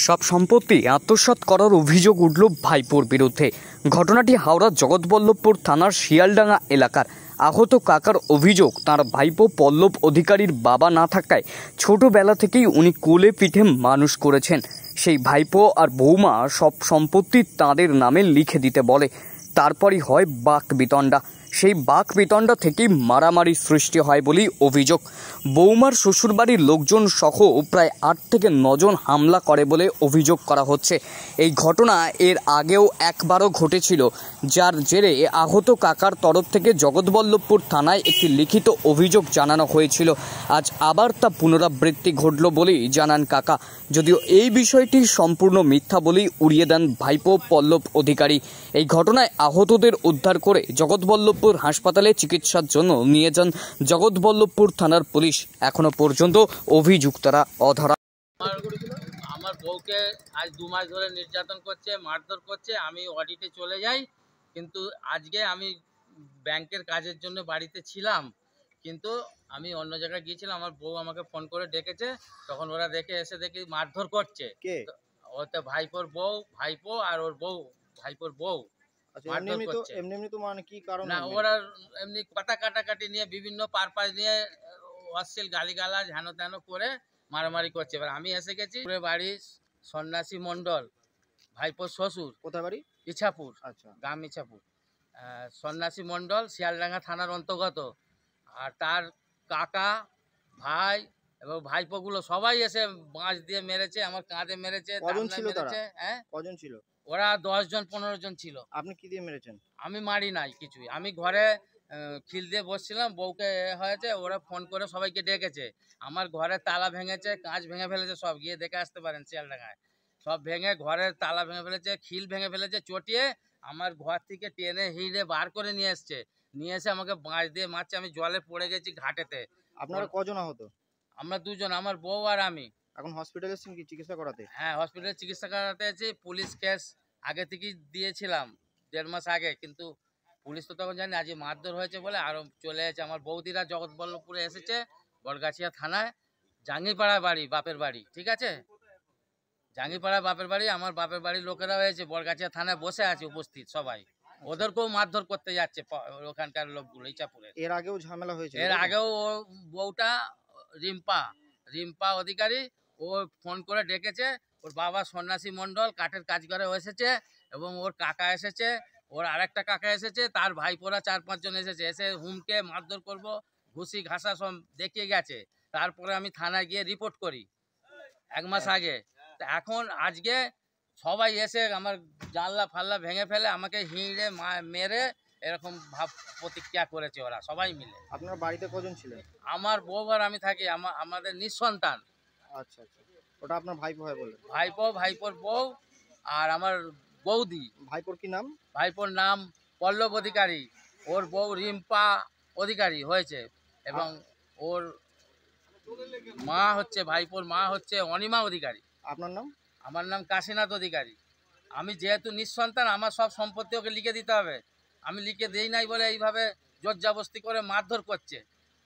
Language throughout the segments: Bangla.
সব সম্পত্তি আত্মসাৎ করার অভিযোগ উঠল ভাইপোর বিরুদ্ধে। ঘটনাটি হাওড়া জগৎবল্লভপুর থানার শিয়ালডাঙ্গা এলাকার। আহত কাকার অভিযোগ, তার ভাইপো পল্লব অধিকারীর বাবা না থাকায় ছোটবেলা থেকেই উনি কোলে পিঠে মানুষ করেছেন। সেই ভাইপো আর বৌমা সব সম্পত্তি তাঁদের নামে লিখে দিতে বলে। তারপরই হয় বাক বিতণ্ডা। সেই বাক বিতণ্ডা থেকেই মারামারি সৃষ্টি হয় বলেই অভিযোগ। বৌমার শ্বশুরবাড়ির লোকজন সহ প্রায় 8 থেকে 9 জন হামলা করে বলে অভিযোগ করা হচ্ছে। এই ঘটনা এর আগেও একবারও ঘটেছিল, যার জেরে আহত কাকার তরফ থেকে জগৎবল্লভপুর থানায় একটি লিখিত অভিযোগ জানানো হয়েছিল। আজ আবার তা পুনরাবৃত্তি ঘটল বলেই জানান কাকা, যদিও এই বিষয়টি সম্পূর্ণ মিথ্যা বলেই উড়িয়ে দেন ভাইপো পল্লব অধিকারী। এই ঘটনায় আহতদের উদ্ধার করে জগৎবল্লভপুর হাসপাতালে চিকিৎসার জন্য নিয়ে যান জগৎবল্লভপুর থানার পুলিশ। এখনো পর্যন্ত অভিযুক্তরা অধরা। আমার বউকে আজ 2 মাস ধরে নির্যাতন করছে, মারধর করছে। আমি অডিটে চলে যাই, কিন্তু আজকে আমি ব্যাংকের কাজের জন্য বাড়িতে ছিলাম, কিন্তু আমি অন্য জায়গায় গিয়েছিলাম। আমার বউ আমাকে ফোন করে ডেকেছে, তখন ওরা দেখে এসে দেখি মারধর করছে। ওতে ভাইপোর বউ, ভাইপো আর ওর বউ, ভাইপোর বউ এমনি তো মানে কি কারণ না, ওরা এমনি কথা কাটাকাটি নিয়ে বিভিন্ন পারপাস নিয়ে অশ্লীল গালিগালাজ হেন তেন করে মারামারি করছে। এবার আমি এসে গেছি। বাড়ি সন্ন্যাসী মণ্ডল, ভাইপোর শ্বশুর। কোথায় বাড়ি? ইছাপুর। আচ্ছা, গ্রাম ইছাপুর। সন্ন্যাসী মণ্ডল শিয়ালডাঙ্গা থানার অন্তর্গত। আর তার কাকা, ভাই এবং ভাইপোগুলো সবাই এসে বাঁশ দিয়ে মেরেছে, আমার কাঁধে মেরেছে। কজন ছিল তারা? হ্যাঁ, কজন ছিল? ওরা 10 জন 15 জন ছিল। আপনি কি দিয়ে মেরেছেন? আমি মারি নাই কিছুই। আমি ঘরে খিল দিয়ে বসছিলাম, বউকে হয়েছে, ওরা ফোন করে সবাইকে ডেকেছে। আমার ঘরে তালা ভেঙেছে, কাঁচ ভেঙে ফেলেছে, সব গিয়ে দেখে আসতে পারেন শিয়ালডাঙ্গায়। সব ভেঙে ঘরের তালা ভেঙে ফেলেছে, খিল ভেঙে ফেলেছে, চটিয়ে আমার ঘর থেকে টেনে হিঁড়ে বার করে নিয়ে এসছে। নিয়ে এসে আমাকে বাঁশ দিয়ে মারছে। আমি জলে পড়ে গেছি ঘাটেতে। আপনারা কজন আহত? আমরা 2 জন, আমার বউ আর আমি। এখন হসপিটালে এসেছেন কি চিকিৎসা করাতে? হ্যাঁ, হসপিটালে চিকিৎসা করাতে আছি। পুলিশ কেস আগে থেকেই দিয়েছিলাম 1.5 মাস আগে, কিন্তু পুলিশ তো তখন জানি আজ মারধর হয়েছে বলে আরো চলে এসেছে। আমার বৌদিরা জগৎবল্লভপুরে এসেছে, বড়গাছিয়া থানায়। জাঙ্গিপাড়া বাড়ি, বাপের বাড়ি, ঠিক আছে? জাঙ্গিপাড়া বাপের বাড়ি। আমার বাপের বাড়ির লোকেরা হয়েছে বড়গাছিয়া থানায় বসে আছে উপস্থিত সবাই। ওদেরকেও মারধর করতে যাচ্ছে ওখানকার লোকগুলো, ইচ্ছাপুরে। এর আগেও ঝামেলা হয়েছে? এর আগেও বউটা রিম্পা অধিকারী, ও ফোন করে ডেকেছে। ওর বাবা সন্ন্যাসী মণ্ডল কাঠের কাজ করে এসেছে, এবং ওর কাকা এসেছে, ওর আরেকটা কাকা এসেছে, তার ভাইপোরা 4-5 জন এসেছে। এসে হুমকে মারধর করব, ঘুষি ঘাসা সব দেখিয়ে গেছে। তারপরে আমি থানায় গিয়ে রিপোর্ট করি 1 মাস আগে। তো এখন আজকে সবাই এসে আমার জানলা ফাল্লা ভেঙে ফেলে, আমাকে হিঁড়ে মেরে এরকম ভাব প্রতিক্রিয়া করেছে ওরা সবাই মিলে। আপনার বাড়িতে কজন ছিলেন? আমার বউ আর আমি থাকি, আমাদের নিঃসন্তান। আচ্ছা, ওটা আপনার ভাইপো হয় বললেন? ভাইপো, ভাইপোর বউ আর আমার বৌদি। ভাইপোর কি নাম? ভাইপোর নাম পল্লব অধিকারী, ওর বউ রিম্পা অধিকারী হয়েছে, এবং ওর মা হচ্ছে, ভাইপোর মা হচ্ছে অনিমা অধিকারী। আপনার নাম? আমার নাম কাশীনাথ অধিকারী। আমি যেহেতু নিঃসন্তান, আমার সব সম্পত্তি ওকে লিখে দিতে হবে। আমি লিখে দেই নাই বলে এইভাবে জোরজবস্তি করে মারধর করছে।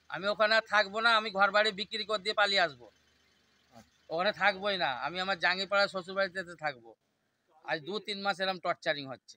আমি ওখানে থাকবো না, আমি ঘর বাড়ি বিক্রি করে দিয়ে পালিয়ে আসবো। ওখানে থাকবোই না, আমি আমার জাঙ্গিপাড়া শ্বশুরবাড়িতে থাকবো। আজ 2-3 মাস এরকম টর্চারিং হচ্ছে।